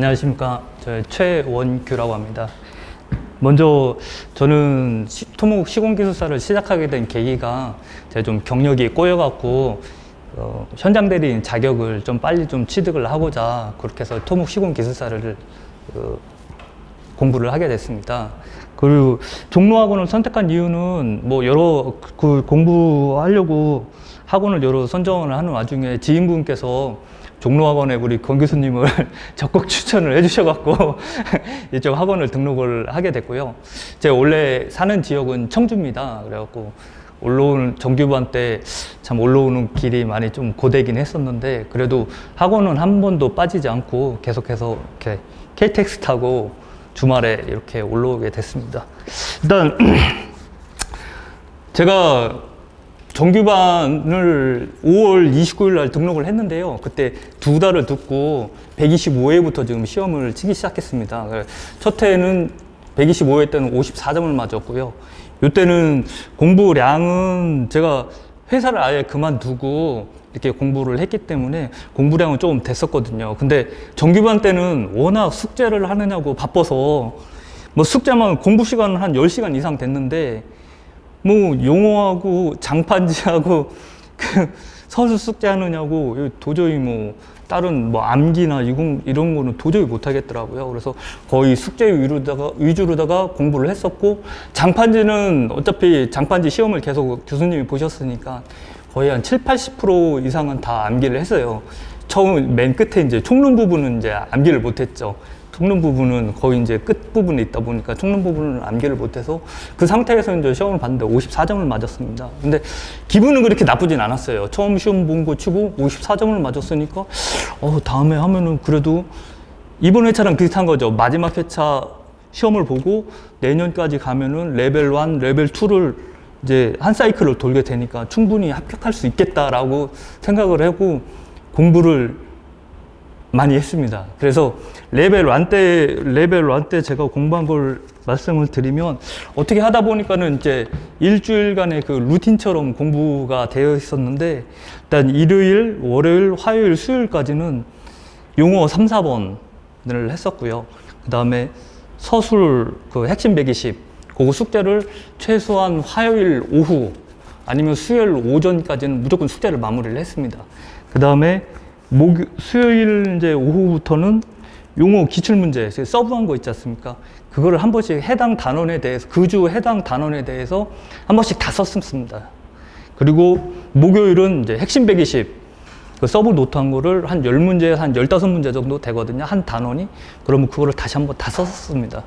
안녕하십니까. 저 최원규라고 합니다. 먼저 저는 토목 시공기술사를 시작하게 된 계기가 제가 좀 경력이 꼬여갖고 현장 대리인 자격을 좀 빨리 좀 취득을 하고자 그렇게 해서 토목 시공기술사를 공부를 하게 됐습니다. 그리고 종로학원을 선택한 이유는 뭐 여러 공부하려고 학원을 여러 선정을 하는 와중에 지인분께서 종로학원에 우리 권 교수님을 적극 추천을 해주셔갖고 이쪽 학원을 등록을 하게 됐고요. 제가 원래 사는 지역은 청주입니다. 그래갖고 올라오는 정규반 때 참 올라오는 길이 많이 좀 고되긴 했었는데 그래도 학원은 한 번도 빠지지 않고 계속해서 이렇게 KTX 타고 주말에 이렇게 올라오게 됐습니다. 일단 제가 정규반을 5월 29일 날 등록을 했는데요. 그때 2달을 듣고 125회부터 지금 시험을 치기 시작했습니다. 첫 해는 125회 때는 54점을 맞았고요. 이때는 공부량은 제가 회사를 아예 그만두고 이렇게 공부를 했기 때문에 공부량은 조금 됐었거든요. 근데 정규반 때는 워낙 숙제를 하느냐고 바빠서 뭐 숙제만 공부 시간은 한 10시간 이상 됐는데 뭐 용어하고 장판지하고 그 서술 숙제 하느냐고 도저히 뭐 다른 뭐 암기나 이런 거는 도저히 못 하겠더라고요. 그래서 거의 숙제 위주로다가 공부를 했었고 장판지는 어차피 장판지 시험을 계속 교수님이 보셨으니까 거의 한 70~80% 이상은 다 암기를 했어요. 처음 맨 끝에 이제 총론 부분은 이제 암기를 못 했죠. 총론 부분은 거의 이제 끝 부분에 있다 보니까 총론 부분은 암기를 못해서 그 상태에서 이제 시험을 봤는데 54점을 맞았습니다. 근데 기분은 그렇게 나쁘진 않았어요. 처음 시험 본 거 치고 54점을 맞았으니까 다음에 하면은 그래도 이번 회차랑 비슷한 거죠. 마지막 회차 시험을 보고 내년까지 가면은 레벨 1, 레벨 2를 이제 한 사이클을 돌게 되니까 충분히 합격할 수 있겠다라고 생각을 하고 공부를 많이 했습니다. 그래서 레벨 1 때 제가 공부한 걸 말씀을 드리면 어떻게 하다 보니까는 이제 일주일간의 그 루틴처럼 공부가 되어 있었는데 일단 일요일, 월요일, 화요일, 수요일까지는 용어 3, 4번을 했었고요. 그 다음에 서술 그 핵심 120 그거 숙제를 최소한 화요일 오후 아니면 수요일 오전까지는 무조건 숙제를 마무리를 했습니다. 그 다음에 수요일 이제 오후부터는 용어 기출문제, 서브한 거 있지 않습니까? 그거를 한 번씩 해당 단원에 대해서, 그 주 해당 단원에 대해서 한 번씩 다 썼습니다. 그리고 목요일은 이제 핵심 120, 그 서브 노트한 거를 한 10문제에서 한 15문제 정도 되거든요. 한 단원이. 그러면 그거를 다시 한번 다 썼습니다.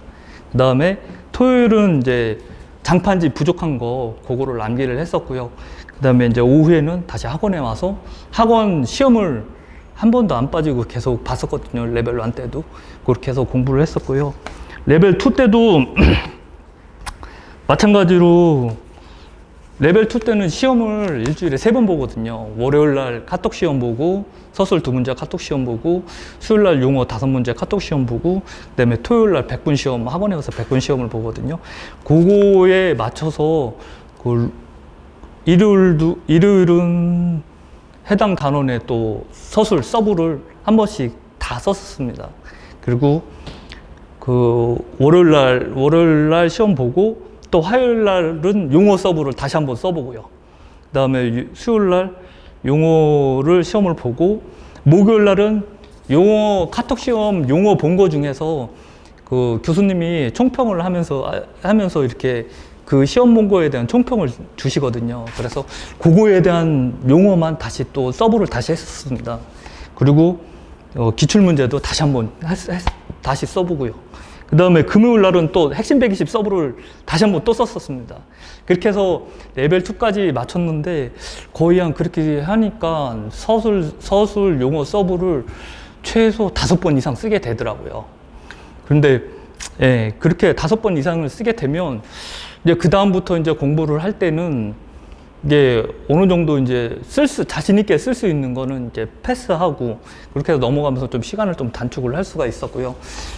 그 다음에 토요일은 이제 장판지 부족한 거, 그거를 암기를 했었고요. 그 다음에 이제 오후에는 다시 학원에 와서 학원 시험을 한 번도 안 빠지고 계속 봤었거든요. 레벨 1 때도. 그렇게 해서 공부를 했었고요. 레벨 2 때도 마찬가지로 레벨 2 때는 시험을 일주일에 3번 보거든요. 월요일 날 카톡 시험 보고 서술 2문제 카톡 시험 보고 수요일 날 용어 5문제 카톡 시험 보고 그다음에 토요일 날 100분 시험 학원에 가서 100분 시험을 보거든요. 그거에 맞춰서 그 일요일은 해당 단원에 또 서술 서브를 한 번씩 다 썼습니다. 그리고 그 월요일 날 시험 보고 또 화요일 날은 용어 서브를 다시 한번 써보고요. 그 다음에 수요일 날 용어를 시험을 보고 목요일 날은 용어 카톡 시험 용어 본 거 중에서 그 교수님이 총평을 하면서 이렇게 그 시험 본 거에 대한 총평을 주시거든요. 그래서 그거에 대한 용어만 다시 또 서브를 다시 했었습니다. 그리고 기출문제도 다시 한번 다시 써보고요. 그 다음에 금요일 날은 또 핵심 120 서브를 다시 한번 또 썼었습니다. 그렇게 해서 레벨 2까지 맞췄는데 거의 한 그렇게 하니까 서술 용어 서브를 최소 5번 이상 쓰게 되더라고요. 그런데 그렇게 5번 이상을 쓰게 되면 이제 그 다음부터 이제 공부를 할 때는 이게 어느 정도 이제 자신 있게 쓸 수 있는 거는 이제 패스하고 그렇게 해서 넘어가면서 좀 시간을 좀 단축을 할 수가 있었고요.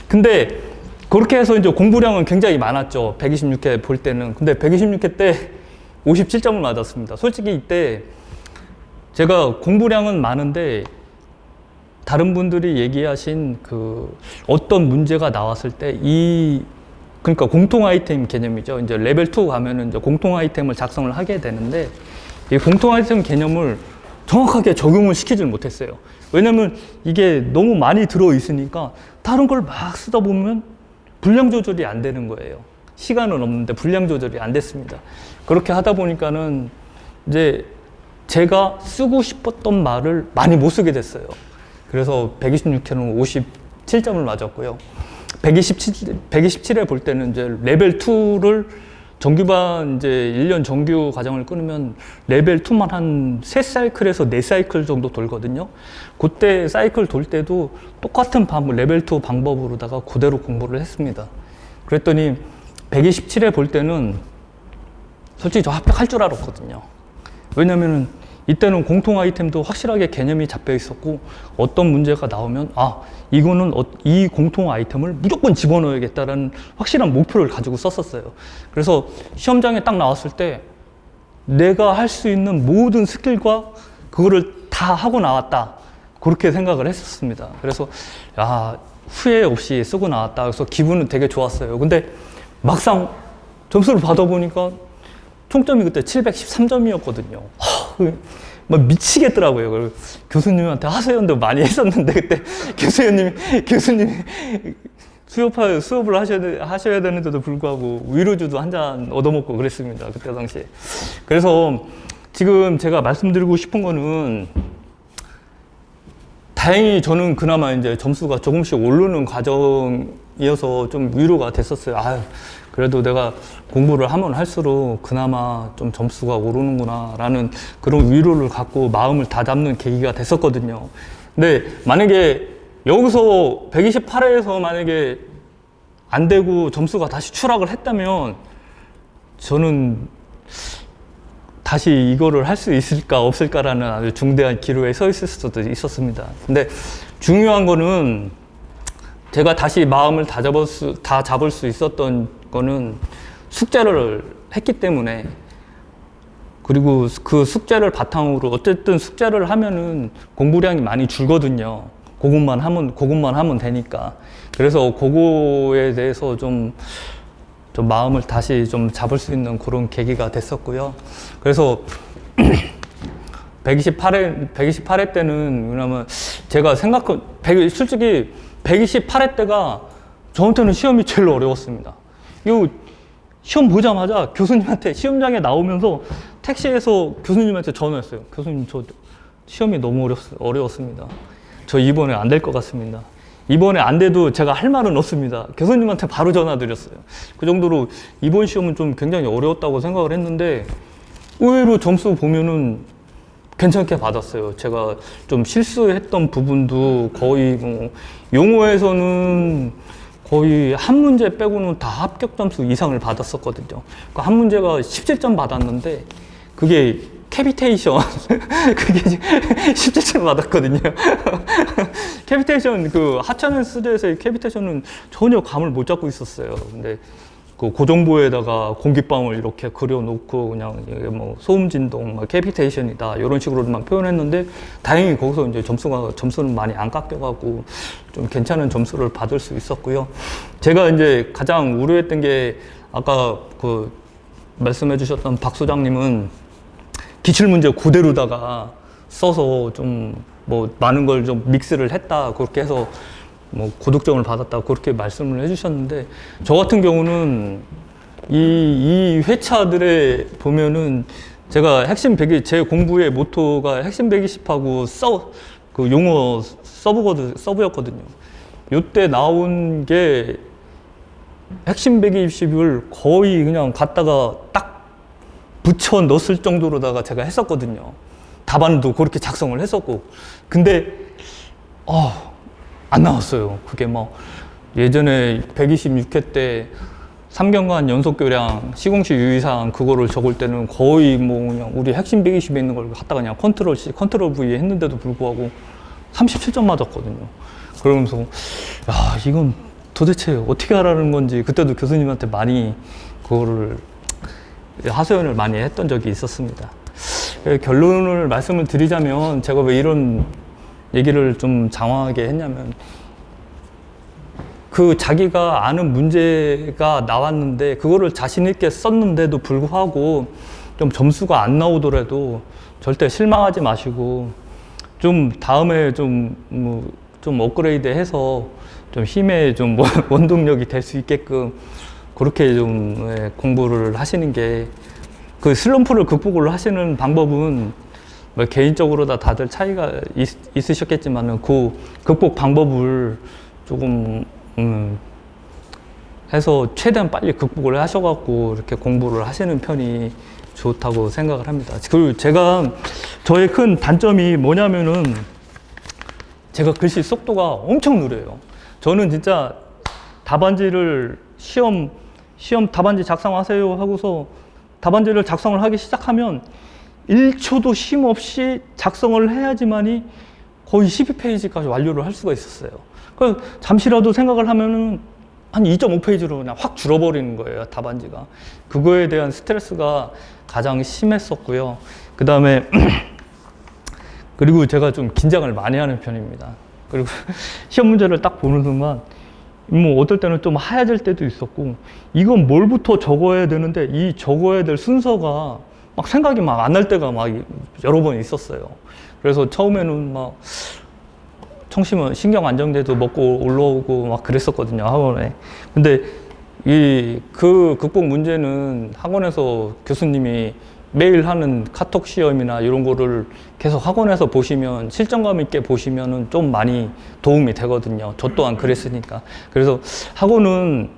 근데 그렇게 해서 이제 공부량은 굉장히 많았죠. 126회 볼 때는. 근데 126회 때 57점을 맞았습니다. 솔직히 이때 제가 공부량은 많은데 다른 분들이 얘기하신 그 어떤 문제가 나왔을 때 그러니까 공통 아이템 개념이죠. 이제 레벨 2 가면은 이제 공통 아이템을 작성을 하게 되는데 이 공통 아이템 개념을 정확하게 적용을 시키질 못했어요. 왜냐면 이게 너무 많이 들어 있으니까 다른 걸 막 쓰다 보면 분량 조절이 안 되는 거예요. 시간은 없는데 분량 조절이 안 됐습니다. 그렇게 하다 보니까는 이제 제가 쓰고 싶었던 말을 많이 못 쓰게 됐어요. 그래서 126회는 57점을 맞았고요. 127회 볼 때는 이제 레벨 2를 정규반 이제 1년 정규 과정을 끊으면 레벨 2만 한 3사이클에서 4사이클 정도 돌거든요. 그때 사이클 돌 때도 똑같은 레벨 2 방법으로다가 그대로 공부를 했습니다. 그랬더니 127회 볼 때는 솔직히 저 합격할 줄 알았거든요. 왜냐면은 이때는 공통 아이템도 확실하게 개념이 잡혀 있었고 어떤 문제가 나오면 이거는 이 공통 아이템을 무조건 집어넣어야겠다라는 확실한 목표를 가지고 썼었어요. 그래서 시험장에 딱 나왔을 때 내가 할 수 있는 모든 스킬과 그거를 다 하고 나왔다. 그렇게 생각을 했었습니다. 그래서 후회 없이 쓰고 나왔다. 그래서 기분은 되게 좋았어요. 근데 막상 점수를 받아보니까 총점이 그때 713점이었거든요. 막 미치겠더라고요. 교수님한테 하소연도 많이 했었는데 그때 교수님이 수업을 하셔야 되는데도 불구하고 위로주도 한 잔 얻어먹고 그랬습니다. 그때 당시에. 그래서 지금 제가 말씀드리고 싶은 거는 다행히 저는 그나마 이제 점수가 조금씩 오르는 과정이어서 좀 위로가 됐었어요. 그래도 내가 공부를 하면 할수록 그나마 좀 점수가 오르는구나 라는 그런 위로를 갖고 마음을 다잡는 계기가 됐었거든요. 근데 만약에 여기서 128회에서 만약에 안 되고 점수가 다시 추락을 했다면 저는 다시 이거를 할 수 있을까 없을까라는 아주 중대한 기로에 서 있을 수도 있었습니다. 근데 중요한 거는 제가 다시 마음을 다 잡을 수 있었던 거는 숙제를 했기 때문에, 그리고 그 숙제를 바탕으로 어쨌든 숙제를 하면은 공부량이 많이 줄거든요. 그것만 하면 되니까. 그래서 그거에 대해서 좀 마음을 다시 좀 잡을 수 있는 그런 계기가 됐었고요. 그래서 128회 때는, 왜냐면 제가 솔직히 128회 때가 저한테는 시험이 제일 어려웠습니다. 이거 시험 보자마자 교수님한테, 시험장에 나오면서 택시에서 교수님한테 전화했어요. 교수님, 저 시험이 너무 어려웠습니다. 저 이번에 안 될 것 같습니다. 이번에 안 돼도 제가 할 말은 없습니다. 교수님한테 바로 전화 드렸어요. 그 정도로 이번 시험은 좀 굉장히 어려웠다고 생각을 했는데 의외로 점수 보면은 괜찮게 받았어요. 제가 좀 실수했던 부분도 거의 용어에서는 거의 한 문제 빼고는 다 합격 점수 이상을 받았었거든요. 그 한 문제가 17점 받았는데 그게 캐비테이션 그게 17점 받았거든요. 캐비테이션, 그 하찮은 수제에서의 캐비테이션은 전혀 감을 못 잡고 있었어요. 근데 그 고정보에다가 공기방울 이렇게 그려놓고 그냥 뭐 소음 진동, 캐비테이션이다 이런 식으로만 표현했는데 다행히 거기서 이제 점수는 많이 안 깎여가고 좀 괜찮은 점수를 받을 수 있었고요. 제가 이제 가장 우려했던 게 아까 그 말씀해주셨던 박 소장님은 기출문제 그대로다가 써서 좀 많은 걸 좀 믹스를 했다, 그렇게 해서 고득점을 받았다, 그렇게 말씀을 해주셨는데, 저 같은 경우는 이 회차들에 보면은 제가 제 공부의 모토가 핵심 120하고 그 용어 서브였거든요. 요때 나온 게 핵심 120을 거의 그냥 갖다가 딱 붙여 넣었을 정도로다가 제가 했었거든요. 답안도 그렇게 작성을 했었고. 근데 안 나왔어요. 그게 예전에 126회 때 3경간 연속교량 시공식 유의사항 그거를 적을 때는 거의 그냥 우리 핵심 120에 있는 걸 갖다가 그냥 컨트롤 C, 컨트롤 V 했는데도 불구하고 37점 맞았거든요. 그러면서 이건 도대체 어떻게 하라는 건지, 그때도 교수님한테 많이 그거를 하소연을 많이 했던 적이 있었습니다. 결론을 말씀을 드리자면, 제가 왜 이런 얘기를 좀 장황하게 했냐면, 그 자기가 아는 문제가 나왔는데 그거를 자신 있게 썼는데도 불구하고 좀 점수가 안 나오더라도 절대 실망하지 마시고 좀 다음에 좀 업그레이드 해서 좀 힘의 좀 원동력이 될 수 있게끔 그렇게 좀 공부를 하시는 게, 그 슬럼프를 극복을 하시는 방법은 뭐 개인적으로 다들 차이가 있으셨겠지만은 그 극복 방법을 조금 해서 최대한 빨리 극복을 하셔갖고 이렇게 공부를 하시는 편이 좋다고 생각을 합니다. 그리고 저의 큰 단점이 뭐냐면은 제가 글씨 속도가 엄청 느려요. 저는 진짜 답안지를 시험 답안지 작성하세요 하고서 답안지를 작성을 하기 시작하면 1초도 쉼 없이 작성을 해야지만이 거의 12페이지까지 완료를 할 수가 있었어요. 그래서 잠시라도 생각을 하면은 한 2.5페이지로 그냥 확 줄어버리는 거예요, 답안지가. 그거에 대한 스트레스가 가장 심했었고요. 그 다음에 그리고 제가 좀 긴장을 많이 하는 편입니다. 그리고 시험 문제를 딱 보는 순간 뭐 어떨 때는 좀 하얘질 때도 있었고, 이건 뭘부터 적어야 되는데 이 적어야 될 순서가 막 생각이 막 안 날 때가 막 여러 번 있었어요. 그래서 처음에는 막 청심은 신경 안정제도 먹고 올라오고 막 그랬었거든요, 학원에. 근데 그 극복 문제는 학원에서 교수님이 매일 하는 카톡 시험이나 이런 거를 계속 학원에서 보시면, 실전감 있게 보시면은 좀 많이 도움이 되거든요. 저 또한 그랬으니까. 그래서 학원은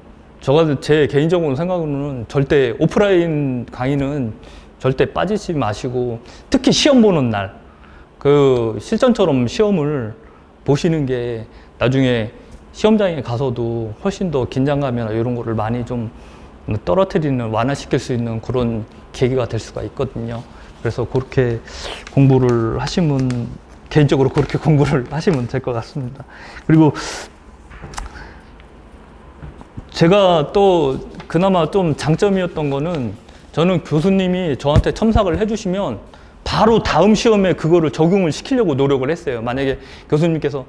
제 개인적으로 생각으로는 절대 오프라인 강의는 절대 빠지지 마시고, 특히 시험 보는 날 그 실전처럼 시험을 보시는 게 나중에 시험장에 가서도 훨씬 더 긴장감이나 이런 거를 많이 좀 떨어뜨리는, 완화시킬 수 있는 그런 계기가 될 수가 있거든요. 그래서 그렇게 공부를 하시면, 개인적으로 그렇게 공부를 하시면 될 것 같습니다. 그리고 제가 또 그나마 좀 장점이었던 거는, 저는 교수님이 저한테 첨삭을 해주시면 바로 다음 시험에 그거를 적용을 시키려고 노력을 했어요. 만약에 교수님께서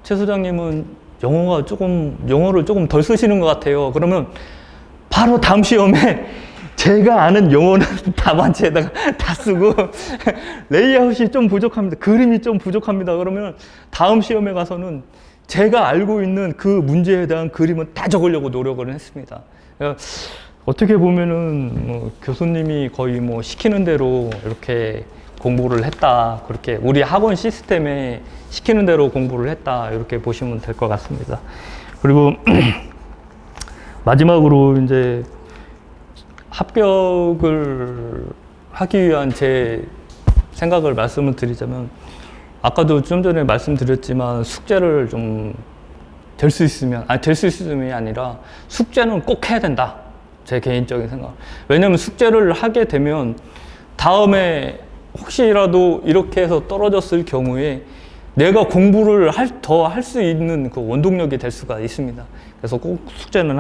최 소장님은 영어를 조금 덜 쓰시는 것 같아요. 그러면 바로 다음 시험에 제가 아는 영어는 답안지에다가 다 쓰고 레이아웃이 좀 부족합니다, 그림이 좀 부족합니다, 그러면 다음 시험에 가서는 제가 알고 있는 그 문제에 대한 그림은 다 적으려고 노력을 했습니다. 어떻게 보면은 뭐 교수님이 거의 뭐 시키는 대로 이렇게 공부를 했다, 그렇게 우리 학원 시스템에 시키는 대로 공부를 했다, 이렇게 보시면 될 것 같습니다. 그리고 마지막으로 이제 합격을 하기 위한 제 생각을 말씀을 드리자면, 아까도 좀 전에 말씀드렸지만 숙제를 좀 될 수 있으면이 아니라 숙제는 꼭 해야 된다, 제 개인적인 생각. 왜냐면 숙제를 하게 되면 다음에 혹시라도 이렇게 해서 떨어졌을 경우에 내가 공부를 더 할 수 있는 그 원동력이 될 수가 있습니다. 그래서 꼭 숙제는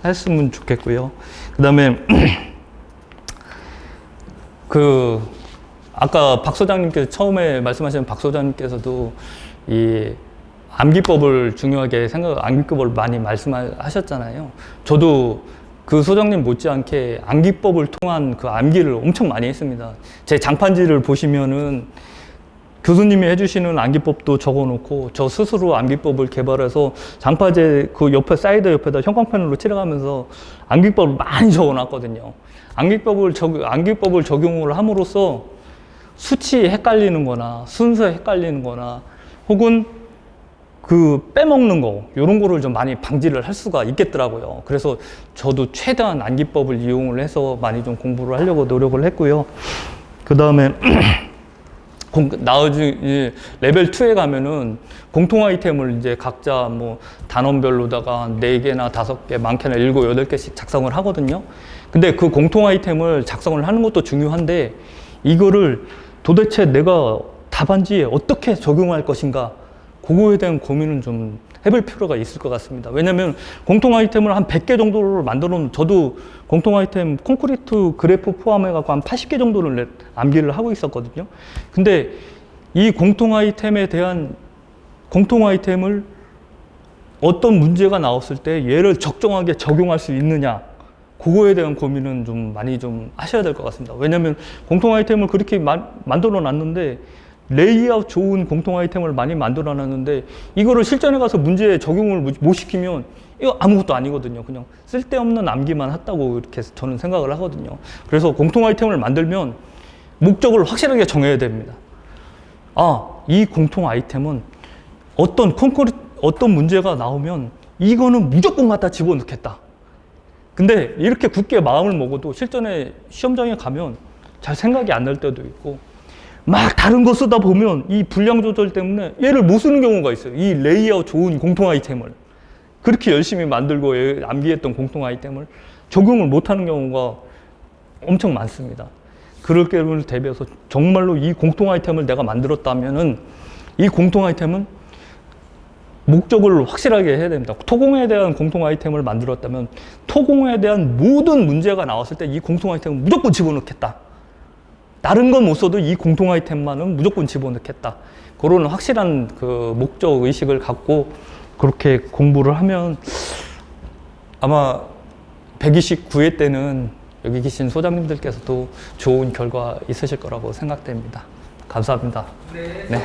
했으면 좋겠고요. 그 다음에 아까 박 소장님께서 처음에 말씀하신 박 소장님께서도 이 암기법을 중요하게 암기법을 많이 말씀하셨잖아요. 저도 그 소장님 못지않게 암기법을 통한 그 암기를 엄청 많이 했습니다. 제 장판지를 보시면은 교수님이 해주시는 암기법도 적어놓고 저 스스로 암기법을 개발해서 장판지 그 옆에 사이드 옆에다 형광펜으로 칠해가면서 암기법을 많이 적어놨거든요. 암기법을 적용을 함으로써 수치 헷갈리는 거나 순서 헷갈리는 거나 혹은 그 빼먹는 거, 이런 거를 좀 많이 방지를 할 수가 있겠더라고요. 그래서 저도 최대한 암기법을 이용을 해서 많이 좀 공부를 하려고 노력을 했고요. 그 다음에 나중에 레벨 2에 가면은 공통 아이템을 이제 각자 뭐 단원별로다가 4개나 5개, 많게는 7, 8개씩 작성을 하거든요. 근데 그 공통 아이템을 작성을 하는 것도 중요한데, 이거를 도대체 내가 답안지에 어떻게 적용할 것인가, 그거에 대한 고민은 좀 해볼 필요가 있을 것 같습니다. 왜냐면 공통 아이템을 한 100개 정도를 만들어 놓은, 저도 공통 아이템 콘크리트 그래프 포함해갖고 한 80개 정도를 암기를 하고 있었거든요. 근데 이 공통 아이템에 대한 공통 아이템을 어떤 문제가 나왔을 때 얘를 적정하게 적용할 수 있느냐, 그거에 대한 고민은 좀 많이 좀 하셔야 될 것 같습니다. 왜냐하면 공통 아이템을 그렇게 만들어 놨는데, 레이아웃 좋은 공통 아이템을 많이 만들어 놨는데 이거를 실전에 가서 문제에 적용을 못 시키면 이거 아무것도 아니거든요. 그냥 쓸데없는 암기만 했다고 이렇게 저는 생각을 하거든요. 그래서 공통 아이템을 만들면 목적을 확실하게 정해야 됩니다. 아, 이 공통 아이템은 어떤 문제가 나오면 이거는 무조건 갖다 집어넣겠다. 근데 이렇게 굳게 마음을 먹어도 실전에 시험장에 가면 잘 생각이 안 날 때도 있고, 막 다른 거 쓰다 보면 이 분량 조절 때문에 얘를 못 쓰는 경우가 있어요. 이 레이아웃 좋은 공통 아이템을 그렇게 열심히 만들고 암기했던 공통 아이템을 적용을 못하는 경우가 엄청 많습니다. 그럴 경우를 대비해서 정말로 이 공통 아이템을 내가 만들었다면은 이 공통 아이템은 목적을 확실하게 해야 됩니다. 토공에 대한 공통 아이템을 만들었다면 토공에 대한 모든 문제가 나왔을 때 이 공통 아이템은 무조건 집어넣겠다. 다른 건 못 써도 이 공통 아이템만은 무조건 집어넣겠다. 그런 확실한 그 목적 의식을 갖고 그렇게 공부를 하면 아마 129회 때는 여기 계신 소장님들께서도 좋은 결과 있으실 거라고 생각됩니다. 감사합니다. 네.